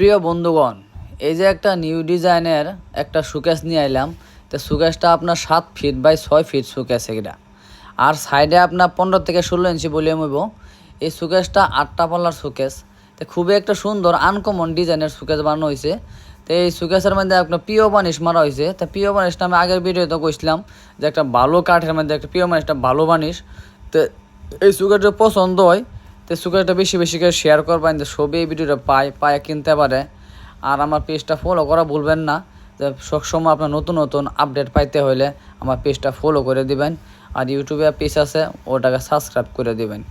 প্রিয় বন্ধুগণ, এই যে একটা নিউ ডিজাইনের একটা শোকেস নিয়ে আইলাম। তো শোকেসটা আপনার 7 ফিট বাই 6 ফিট শোকেস এটা। আর সাইডে আপনার 15 থেকে 16 ইঞ্চি ভলিউম হইব। এই শোকেসটা 8টা পাল্লার শোকেস। তো খুবই একটা সুন্দর আনকমন ডিজাইনের শোকেস বানানো হয়েছে। তো এই শোকেসের মধ্যে আপনার পিও বানিশ মারা হয়েছে। তো পিও বানিশটা আমি আগের ভিডিওতে কইছিলাম যে একটা ভালো কাঠের মধ্যে একটা পিও বানিশটা ভালো বানিশ। তো এই শোকেসটা পছন্দ হয়, তো শোকেসটা বেশি বেশি করে শেয়ার করবেন, যে সবই এই ভিডিওটা পায় কিনতে পারে। আর আমার পেজটা ফলো করা ভুলবেন না, যে সবসময় আপনার নতুন নতুন আপডেট পাইতে হলে আমার পেজটা ফলো করে দিবেন। আর ইউটিউবে পেজ আছে, ওটাকে সাবস্ক্রাইব করে দিবেন।